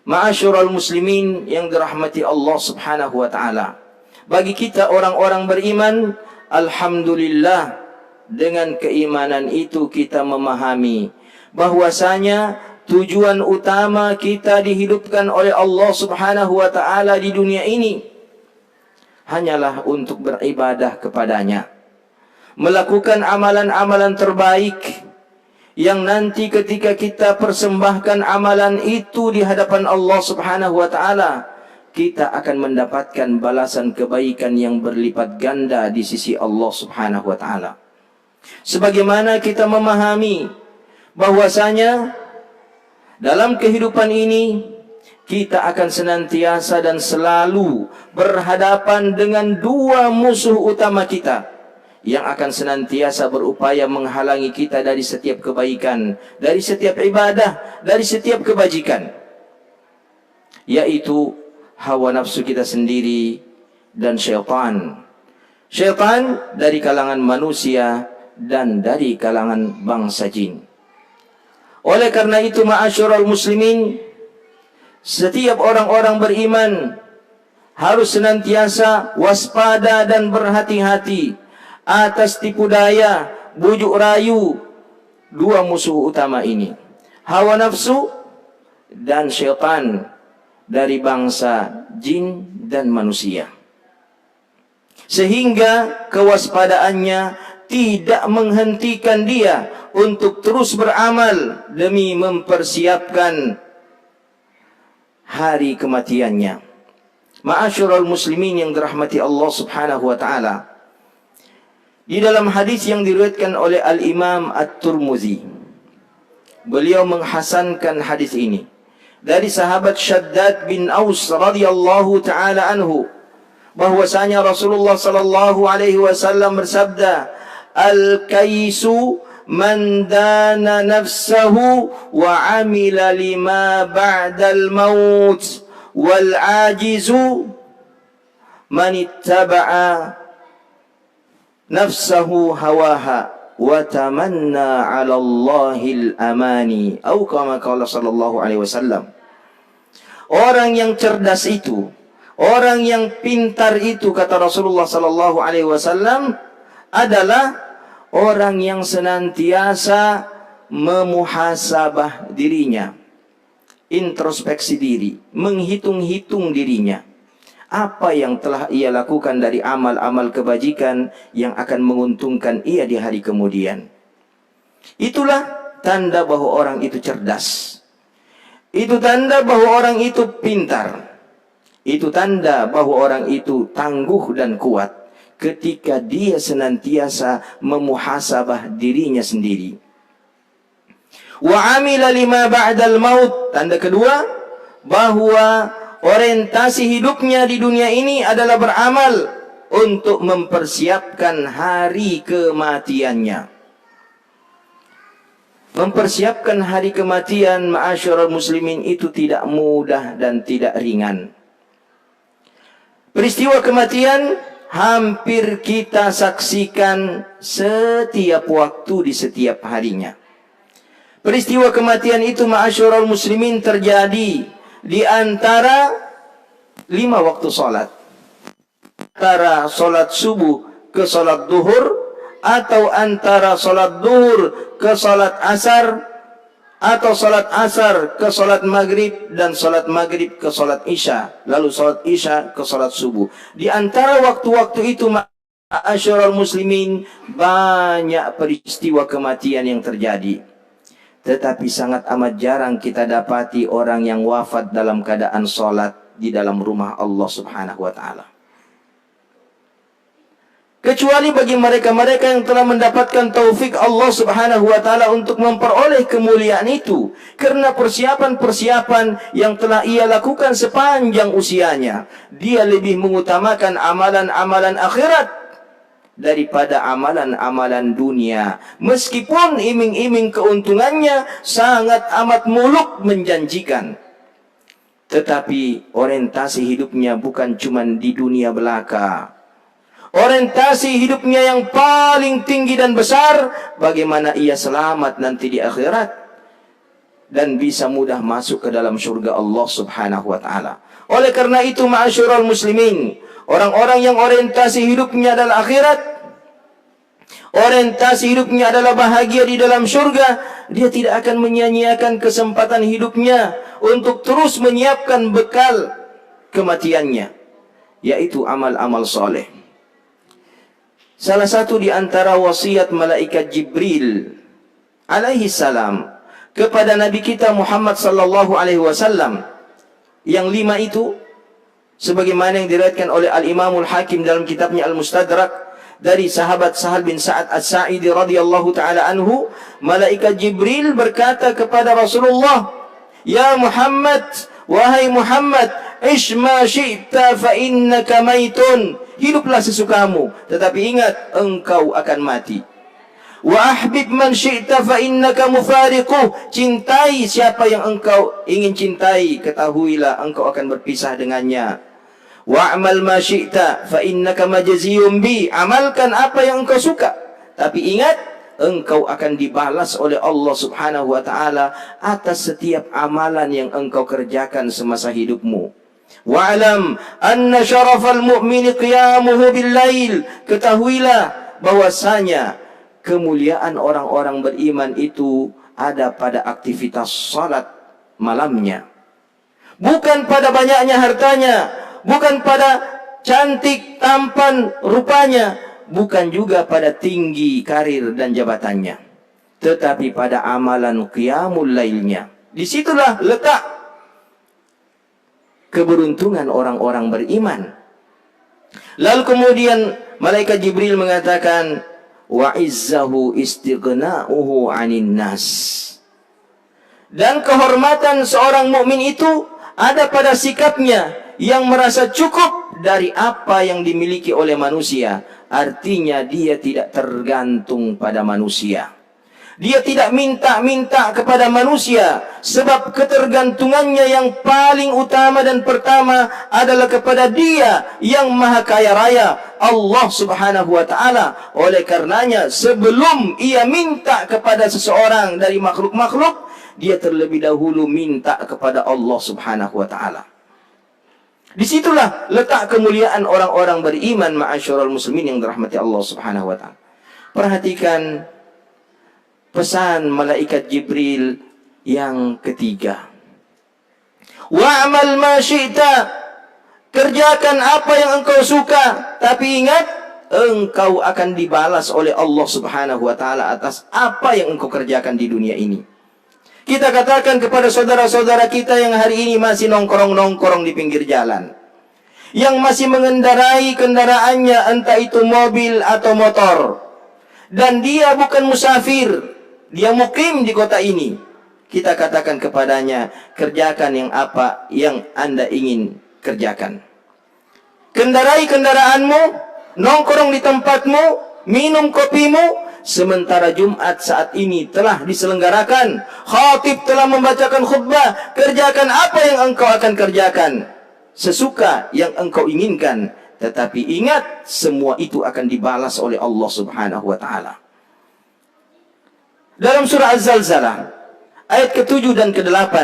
Ma'asyiral muslimin yang dirahmati Allah Subhanahu wa taala. Bagi kita orang-orang beriman, alhamdulillah, dengan keimanan itu kita memahami bahwasanya tujuan utama kita dihidupkan oleh Allah Subhanahu wa taala di dunia ini hanyalah untuk beribadah kepadanya, melakukan amalan-amalan terbaik yang nanti ketika kita persembahkan amalan itu di hadapan Allah Subhanahu wa taala, kita akan mendapatkan balasan kebaikan yang berlipat ganda di sisi Allah Subhanahu wa taala. Sebagaimana kita memahami bahwasanya dalam kehidupan ini kita akan senantiasa dan selalu berhadapan dengan dua musuh utama kita yang akan senantiasa berupaya menghalangi kita dari setiap kebaikan, dari setiap ibadah, dari setiap kebajikan, yaitu hawa nafsu kita sendiri dan syaitan. Syaitan dari kalangan manusia dan dari kalangan bangsa jin. Oleh karena itu, ma'asyiral muslimin, setiap orang-orang beriman harus senantiasa waspada dan berhati-hati atas tipu daya, bujuk rayu dua musuh utama ini, hawa nafsu dan syaitan dari bangsa jin dan manusia, sehingga kewaspadaannya tidak menghentikan dia untuk terus beramal demi mempersiapkan hari kematiannya. Ma'asyiral muslimin yang dirahmati Allah Subhanahu wa taala, di dalam hadis yang diriwayatkan oleh Al-Imam At-Tirmidzi, beliau menghasankan hadis ini dari sahabat Shaddad bin Aus radhiyallahu taala anhu, bahwasanya Rasulullah sallallahu alaihi wasallam bersabda, "Al-kaisu man dana nafsahu wa amila lima ba'dal maut, wal ajizu man ittaba'a nafsahu hawaha wa tamanna 'ala Allahil amani," atau kama qala sallallahu alaihi wasallam. Orang yang cerdas itu, orang yang pintar itu, kata Rasulullah sallallahu alaihi wasallam, adalah orang yang senantiasa memuhasabah dirinya, introspeksi diri, menghitung-hitung dirinya, apa yang telah ia lakukan dari amal-amal kebajikan yang akan menguntungkan ia di hari kemudian. Itulah tanda bahwa orang itu cerdas. Itu tanda bahwa orang itu pintar. Itu tanda bahwa orang itu tangguh dan kuat ketika dia senantiasa memuhasabah dirinya sendiri. Wa amila lima ba'dal maut. Tanda kedua, bahwa orientasi hidupnya di dunia ini adalah beramal untuk mempersiapkan hari kematiannya. Mempersiapkan hari kematian, ma'asyiral muslimin, itu tidak mudah dan tidak ringan. Peristiwa kematian hampir kita saksikan setiap waktu di setiap harinya. Peristiwa kematian itu, ma'asyiral muslimin, terjadi di antara 5 waktu salat, antara salat subuh ke salat duhur, atau antara salat duhur ke salat asar, atau salat asar ke salat maghrib, dan salat maghrib ke salat isya, lalu salat isya ke salat subuh. Di antara waktu-waktu itu, ma'asyiral muslimin, banyak peristiwa kematian yang terjadi. Tetapi sangat amat jarang kita dapati orang yang wafat dalam keadaan sholat di dalam rumah Allah Subhanahu wa ta'ala. Kecuali bagi mereka-mereka yang telah mendapatkan taufik Allah Subhanahu wa ta'ala untuk memperoleh kemuliaan itu, karena persiapan-persiapan yang telah ia lakukan sepanjang usianya. Dia lebih mengutamakan amalan-amalan akhirat daripada amalan-amalan dunia, meskipun iming-iming keuntungannya sangat amat muluk menjanjikan. Tetapi orientasi hidupnya bukan cuma di dunia belaka. Orientasi hidupnya yang paling tinggi dan besar, bagaimana ia selamat nanti di akhirat. dan bisa mudah masuk ke dalam surga Allah Subhanahu wa taala. Oleh karena itu, ma'asyiral muslimin, orang-orang yang orientasi hidupnya adalah akhirat, orientasi hidupnya adalah bahagia di dalam surga, dia tidak akan menyia-nyiakan kesempatan hidupnya untuk terus menyiapkan bekal kematiannya, yaitu amal-amal soleh. Salah satu di antara wasiat malaikat Jibril alaihi salam kepada Nabi kita Muhammad sallallahu alaihi wasallam yang 5 itu, sebagaimana yang diriwayatkan oleh Al-Imamul Hakim dalam kitabnya Al-Mustadrak dari sahabat Sahal bin Sa'ad As-Sa'idi radhiyallahu taala anhu, malaikat Jibril berkata kepada Rasulullah, "Ya Muhammad, wahai Muhammad, ish ma syi'ta fa innaka maitun." Hiduplah sesukamu, tetapi ingat engkau akan mati. Wa ahbib man syi'ta fa innaka mufariquh. Cintai siapa yang engkau ingin cintai, ketahuilah engkau akan berpisah dengannya. Wa amal ma syi'ta fa innaka majziyun bi. Amalkan apa yang engkau suka, tapi ingat engkau akan dibalas oleh Allah Subhanahu wa taala atas setiap amalan yang engkau kerjakan semasa hidupmu. Wa'lam anna syarafal mu'mini qiyamuhu bil lail. Ketahuilah bahwasanya kemuliaan orang-orang beriman itu ada pada aktivitas salat malamnya. Bukan pada banyaknya hartanya, bukan pada cantik tampan rupanya, bukan juga pada tinggi karir dan jabatannya, tetapi pada amalan qiyamul lailnya. Disitulah letak keberuntungan orang-orang beriman. Lalu kemudian malaikat Jibril mengatakan, wa izzahu istighna'uhu 'anin nas. Dan kehormatan seorang mukmin itu ada pada sikapnya yang merasa cukup dari apa yang dimiliki oleh manusia. Artinya dia tidak tergantung pada manusia. Dia tidak minta-minta kepada manusia, sebab ketergantungannya yang paling utama dan pertama adalah kepada Dia yang Maha Kaya Raya, Allah Subhanahu wa taala. Oleh karenanya, sebelum ia minta kepada seseorang dari makhluk-makhluk, dia terlebih dahulu minta kepada Allah Subhanahu wa taala. Disitulah letak kemuliaan orang-orang beriman, ma'asyiral muslimin yang dirahmati Allah Subhanahu wa taala. Perhatikan pesan malaikat Jibril yang ketiga. Wa'mal ma syi'ta. Kerjakan apa yang engkau suka, tapi ingat engkau akan dibalas oleh Allah Subhanahu wa taala atas apa yang engkau kerjakan di dunia ini. Kita katakan kepada saudara-saudara kita yang hari ini masih nongkrong-nongkrong di pinggir jalan, yang masih mengendarai kendaraannya, entah itu mobil atau motor, dan dia bukan musafir, dia mukim di kota ini. Kita katakan kepadanya, kerjakan yang apa yang Anda ingin kerjakan. Kendarai kendaraanmu, nongkrong di tempatmu, minum kopimu, sementara Jumat saat ini telah diselenggarakan, khatib telah membacakan khutbah. Kerjakan apa yang engkau akan kerjakan, sesuka yang engkau inginkan, tetapi ingat semua itu akan dibalas oleh Allah Subhanahu wa taala. Dalam surah Az-Zalzalah ayat ke-7 dan ke-8,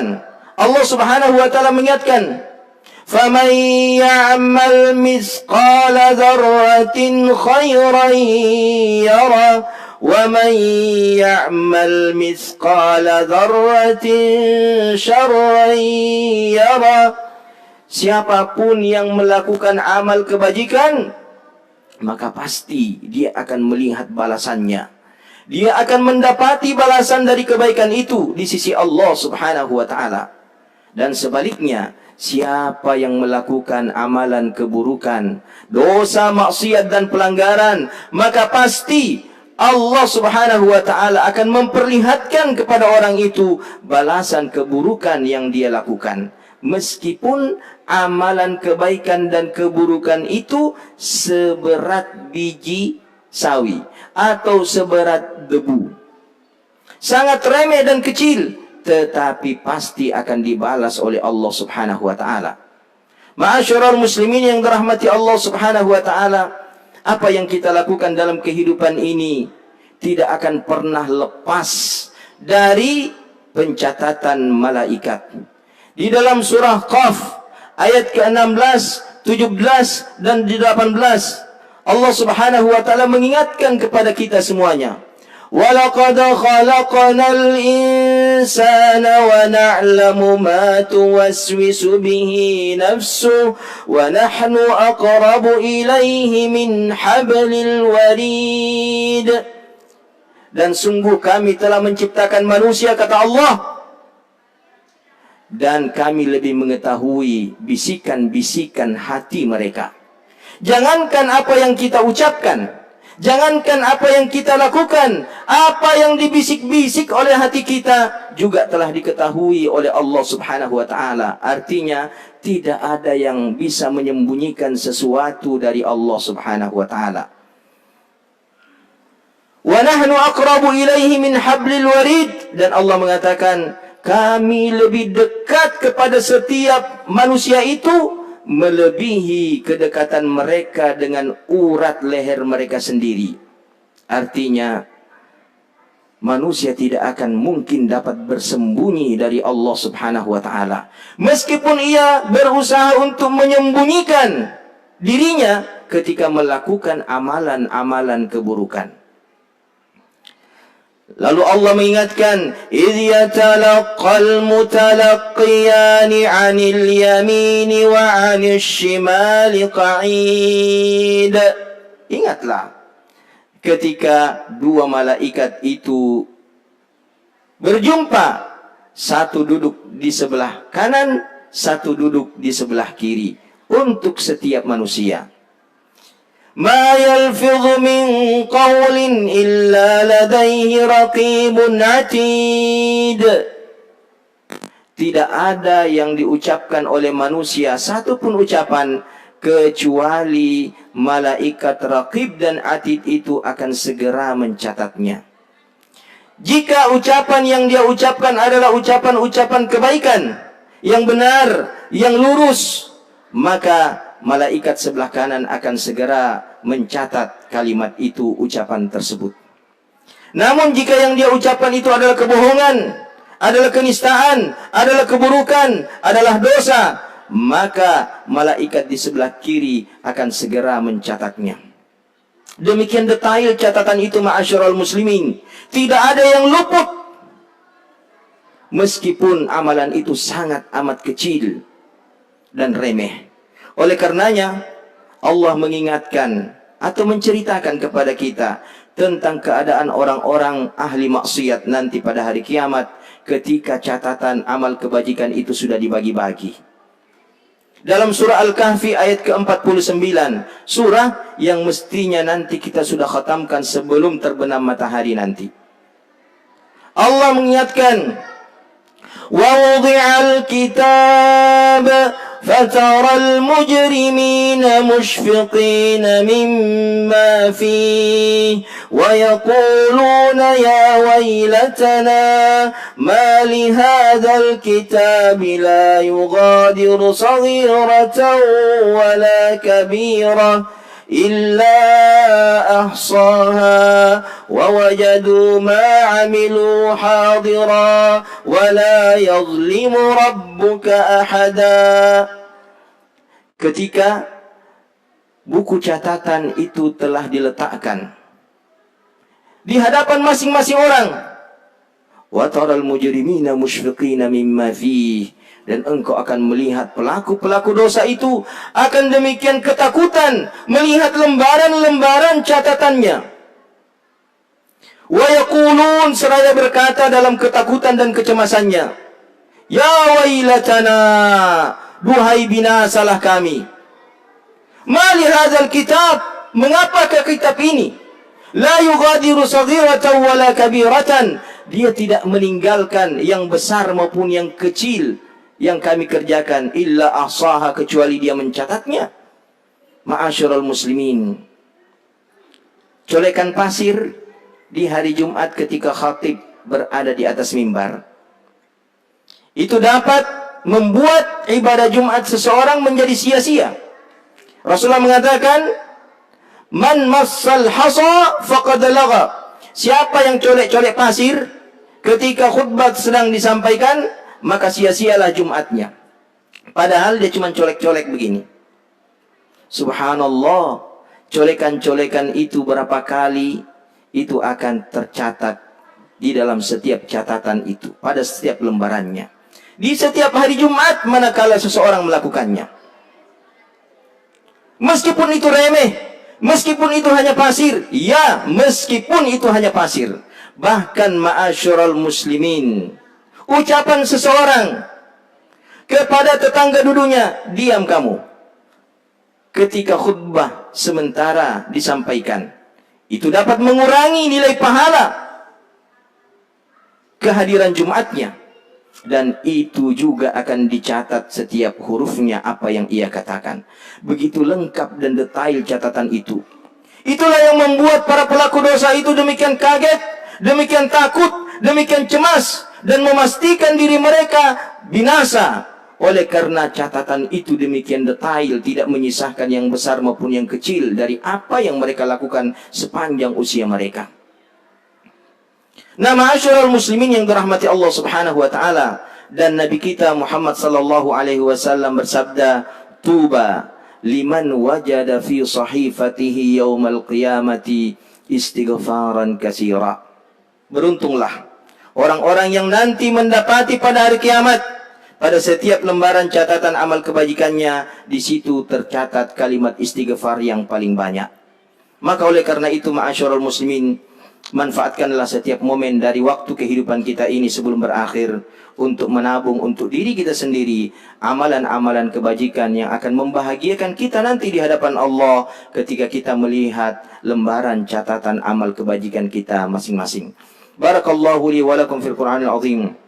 Allah Subhanahu wa taala mengingatkan, "Faman ya'mal mithqala dzarratin khairan yara wa man ya'mal mithqala dzarratin syarran yara." Siapapun yang melakukan amal kebajikan, maka pasti dia akan melihat balasannya. Dia akan mendapati balasan dari kebaikan itu di sisi Allah Subhanahu wa taala. Dan sebaliknya, siapa yang melakukan amalan keburukan, dosa, maksiat dan pelanggaran, maka pasti Allah Subhanahu wa taala akan memperlihatkan kepada orang itu balasan keburukan yang dia lakukan. Meskipun amalan kebaikan dan keburukan itu seberat biji sawi atau seberat debu, sangat remeh dan kecil, tetapi pasti akan dibalas oleh Allah Subhanahu wa taala. Ma'asyiral muslimin yang dirahmati Allah Subhanahu wa taala, apa yang kita lakukan dalam kehidupan ini tidak akan pernah lepas dari pencatatan malaikat. Di dalam surah Qaf ayat ke-16, 17 dan 18, Allah Subhanahu wa taala mengingatkan kepada kita semuanya. وَلَقَدْ خَلَقْنَا الْإِنسَانَ وَنَعْلَمُ مَا تُوَسْوِسُ بِهِ نَفْسُهُ وَنَحْنُ أَقْرَبُ إِلَيْهِ مِنْ حَبْلِ الْوَرِيدِ. Dan sungguh kami telah menciptakan manusia, kata Allah, dan kami lebih mengetahui bisikan-bisikan hati mereka. Jangankan apa yang kita ucapkan, jangankan apa yang kita lakukan, apa yang dibisik-bisik oleh hati kita juga telah diketahui oleh Allah Subhanahu wa taala. Artinya tidak ada yang bisa menyembunyikan sesuatu dari Allah Subhanahu wa taala. Wa nahnu aqrabu ilaihi min hablil warid, dan Allah mengatakan kami lebih dekat kepada setiap manusia itu melebihi kedekatan mereka dengan urat leher mereka sendiri. Artinya manusia tidak akan mungkin dapat bersembunyi dari Allah Subhanahu wa taala. Meskipun ia berusaha untuk menyembunyikan dirinya ketika melakukan amalan-amalan keburukan. Lalu Allah mengingatkan, "Idz yatalaqqal mutalaqqiyani 'anil yamini wa 'anil shimali qa'id." Ingatlah ketika dua malaikat itu berjumpa, satu duduk di sebelah kanan, satu duduk di sebelah kiri, untuk setiap manusia. Ma yalfidhu min qawlin illa ladaihi raqibun atid. Tidak ada yang diucapkan oleh manusia satu pun ucapan kecuali malaikat raqib dan atid itu akan segera mencatatnya. Jika ucapan yang dia ucapkan adalah ucapan-ucapan kebaikan, yang benar, yang lurus, maka malaikat sebelah kanan akan segera mencatat kalimat itu, ucapan tersebut. Namun jika yang dia ucapkan itu adalah kebohongan, adalah kenistaan, adalah keburukan, adalah dosa, maka malaikat di sebelah kiri akan segera mencatatnya. Demikian detail catatan itu, ma'asyiral muslimin. Tidak ada yang luput, meskipun amalan itu sangat amat kecil dan remeh. Oleh karenanya Allah mengingatkan atau menceritakan kepada kita tentang keadaan orang-orang ahli maksiat nanti pada hari kiamat ketika catatan amal kebajikan itu sudah dibagi-bagi. Dalam surah Al-Kahfi ayat ke-49, surah yang mestinya nanti kita sudah khatamkan sebelum terbenam matahari nanti. Allah mengingatkan, "Wa wudi'al kitab فترى المجرمين مشفقين مما فيه ويقولون يا ويلتنا ما لهذا الكتاب لا يغادر صغيرة ولا كبيرة إلا أحصاها ووجدوا ما عملوا حاضرا ولا يظلم ربك أحدا." Ketika buku catatan itu telah diletakkan di hadapan masing-masing orang, wa taral mujrimina musyfiqina mimma fihi, dan engkau akan melihat pelaku-pelaku dosa itu akan demikian ketakutan melihat lembaran-lembaran catatannya. Wa yaqulun, seraya berkata dalam ketakutan dan kecemasannya, "Ya wailatana, duhai binasalah kami. Ma li hadzal kitab, mengapakah kitab ini? La yughadiru saghiratan wala kabiratan." Dia tidak meninggalkan yang besar maupun yang kecil yang kami kerjakan, illa ahsaha, kecuali dia mencatatnya. Ma'asyiral muslimin, colekan pasir di hari Jumat ketika khatib berada di atas mimbar, itu dapat membuat ibadah Jumat seseorang menjadi sia-sia. Rasulullah mengatakan, "Man massal hasa faqad lagha." Siapa yang colek-colek pasir Ketika khutbah sedang disampaikan, maka sia-sialah Jumatnya. Padahal dia cuma colek-colek begini. Subhanallah, colekan-colekan itu berapa kali, itu akan tercatat di dalam setiap catatan itu, pada setiap lembarannya. Di setiap hari Jumat manakala seseorang melakukannya. Meskipun itu remeh, meskipun itu hanya pasir, ya, meskipun itu hanya pasir. Bahkan ma'asyiral muslimin, ucapan seseorang kepada tetangga duduknya, diam kamu, ketika khutbah sementara disampaikan, itu dapat mengurangi nilai pahala kehadiran Jumatnya. Dan itu juga akan dicatat setiap hurufnya apa yang ia katakan. Begitu lengkap dan detail catatan itu. Itulah yang membuat para pelaku dosa itu demikian kaget, demikian takut, demikian cemas, dan memastikan diri mereka binasa. Oleh karena catatan itu demikian detail, tidak menyisahkan yang besar maupun yang kecil dari apa yang mereka lakukan sepanjang usia mereka. Nah, ma'asyiral muslimin yang dirahmati Allah Subhanahu wa taala, dan Nabi kita Muhammad sallallahu alaihi wasallam bersabda, "Tuba liman wajada fi sahifatihi yaumal qiyamati istighfaran katsira." Beruntunglah orang-orang yang nanti mendapati pada hari kiamat, pada setiap lembaran catatan amal kebajikannya, di situ tercatat kalimat istighfar yang paling banyak. Maka oleh karena itu, ma'asyiral muslimin, manfaatkanlah setiap momen dari waktu kehidupan kita ini sebelum berakhir untuk menabung untuk diri kita sendiri amalan-amalan kebajikan yang akan membahagiakan kita nanti di hadapan Allah ketika kita melihat lembaran catatan amal kebajikan kita masing-masing. Barakallahu li wa lakum fil Qur'anil azim.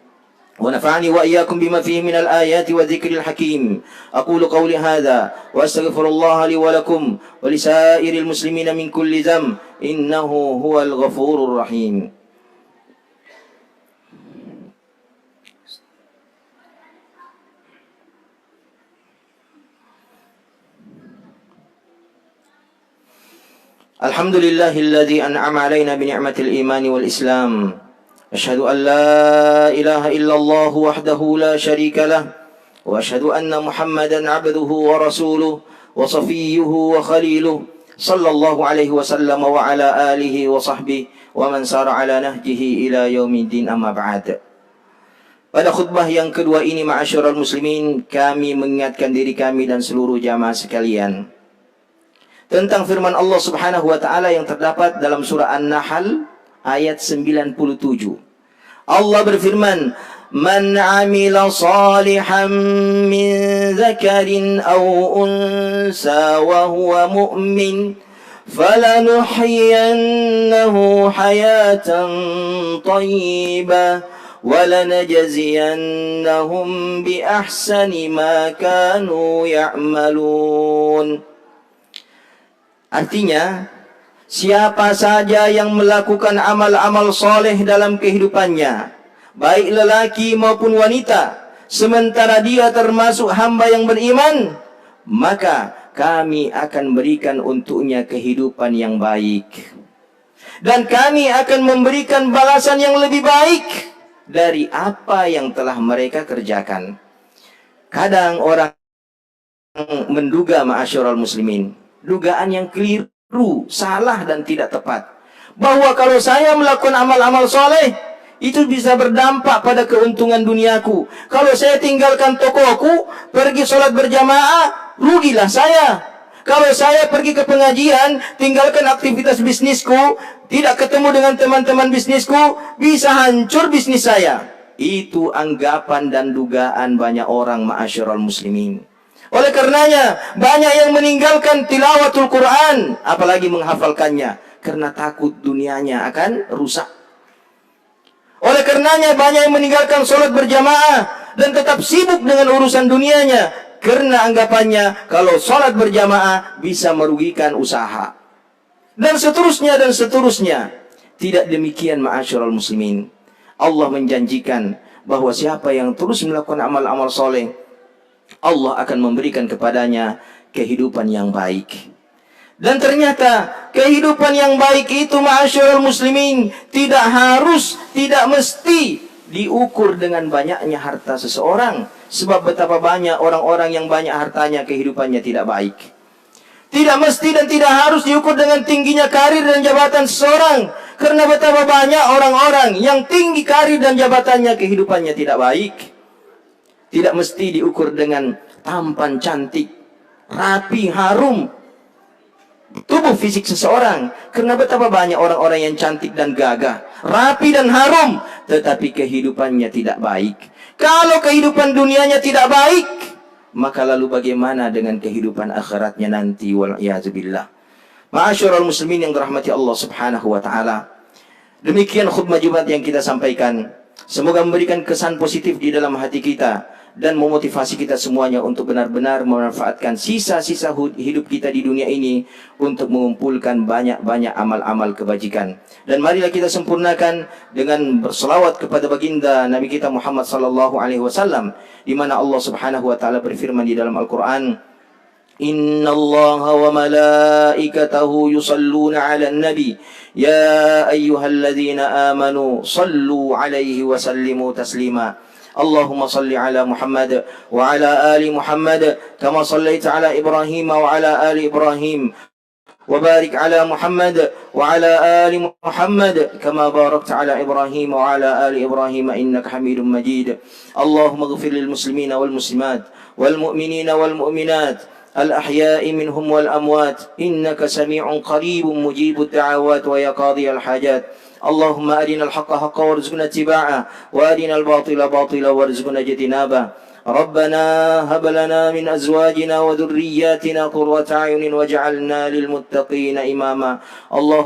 ونفعني وإياكم بما فيه من الآيات والذكر الحكيم. أقول قولي هذا وأستغفر الله لي ولكم ولسائر المسلمين من كل ذنب إنه هو الغفور الرحيم. الحمد لله الذي أنعم علينا بنعمة الإيمان والإسلام. أشهد أن لا إله إلا الله وحده لا شريك له وأشهد أن محمدا عبده ورسوله وصفيه وخليله صلى الله عليه وسلم وعلى آله وصحبه ومن سار على نهجه إلى يوم الدين. أما بعد. Pada khutbah yang kedua ini, ma'asyiral muslimin, kami mengingatkan diri kami dan seluruh jamaah sekalian tentang firman Allah Subhanahu wa taala yang terdapat dalam surah An-Nahl ayat 97. Allah berfirman, "Man 'amila salihan min dzakarin aw unsa wa huwa mu'min falanuhyiyannahu hayatan thayyibah wa lanajziyannahum bi ahsani ma kanu ya'malun." Artinya, siapa saja yang melakukan amal-amal soleh dalam kehidupannya, baik lelaki maupun wanita, sementara dia termasuk hamba yang beriman, maka kami akan berikan untuknya kehidupan yang baik. Dan kami akan memberikan balasan yang lebih baik dari apa yang telah mereka kerjakan. Kadang orang menduga, ma'asyiral muslimin, dugaan yang keliru, salah dan tidak tepat, bahwa kalau saya melakukan amal-amal soleh itu bisa berdampak pada keuntungan duniaku. Kalau saya tinggalkan tokoku, pergi sholat berjamaah, rugilah saya. Kalau saya pergi ke pengajian, tinggalkan aktivitas bisnisku, tidak ketemu dengan teman-teman bisnisku, bisa hancur bisnis saya. Itu anggapan dan dugaan banyak orang, ma'asyiral muslimin. Oleh karenanya, banyak yang meninggalkan tilawatul Quran, apalagi menghafalkannya, karena takut dunianya akan rusak. Oleh karenanya, banyak yang meninggalkan sholat berjamaah dan tetap sibuk dengan urusan dunianya, karena anggapannya kalau sholat berjamaah bisa merugikan usaha. Dan seterusnya dan seterusnya. Tidak demikian, ma'asyiral muslimin. Allah menjanjikan bahwa siapa yang terus melakukan amal-amal soleh, Allah akan memberikan kepadanya kehidupan yang baik. Dan ternyata Kehidupan yang baik itu ma'asyiral muslimin tidak harus, tidak mesti diukur dengan banyaknya harta seseorang. Sebab betapa banyak orang-orang yang banyak hartanya kehidupannya tidak baik. Tidak mesti dan tidak harus diukur dengan tingginya karir dan jabatan seseorang. Karena betapa banyak orang-orang yang tinggi karir dan jabatannya kehidupannya tidak baik. Tidak mesti diukur dengan tampan, cantik, rapi, harum tubuh fisik seseorang. Karena betapa banyak orang-orang yang cantik dan gagah, rapi dan harum, tetapi kehidupannya tidak baik. Kalau kehidupan dunianya tidak baik, maka lalu bagaimana dengan kehidupan akhiratnya nanti? Wal'iyazubillah. Ma'asyiral muslimin yang dirahmati Allah subhanahu wa ta'ala, demikian khutbah Jumat yang kita sampaikan. Semoga memberikan kesan positif di dalam hati kita dan memotivasi kita semuanya untuk benar-benar memanfaatkan sisa-sisa hidup kita di dunia ini untuk mengumpulkan banyak-banyak amal-amal kebajikan. Dan marilah kita sempurnakan dengan berselawat kepada baginda Nabi kita Muhammad sallallahu alaihi wasallam, di mana Allah Subhanahu wa taala berfirman di dalam Al-Qur'an, Inna Allah wa malaikatahu yusalluna 'alan nabi ya ayyuhalladzina amanu sallu 'alaihi wa sallimu taslima. اللهم صل على محمد وعلى آل محمد كما صليت على إبراهيم وعلى آل إبراهيم وبارك على محمد وعلى آل محمد كما باركت على إبراهيم وعلى آل إبراهيم إنك حميد مجيد اللهم اغفر للمسلمين والمسلمات والمؤمنين والمؤمنات الأحياء منهم والأموات إنك سميع قريب مجيب الدعوات ويا قاضي الحاجات اللهم أرنا الحق حقا وارزقنا اتباعه وأرنا الباطل باطلا وارزقنا اجتنابه ربنا هب لنا من أزواجنا وذرياتنا قرة أعين واجعلنا للمتقين إماما اللهم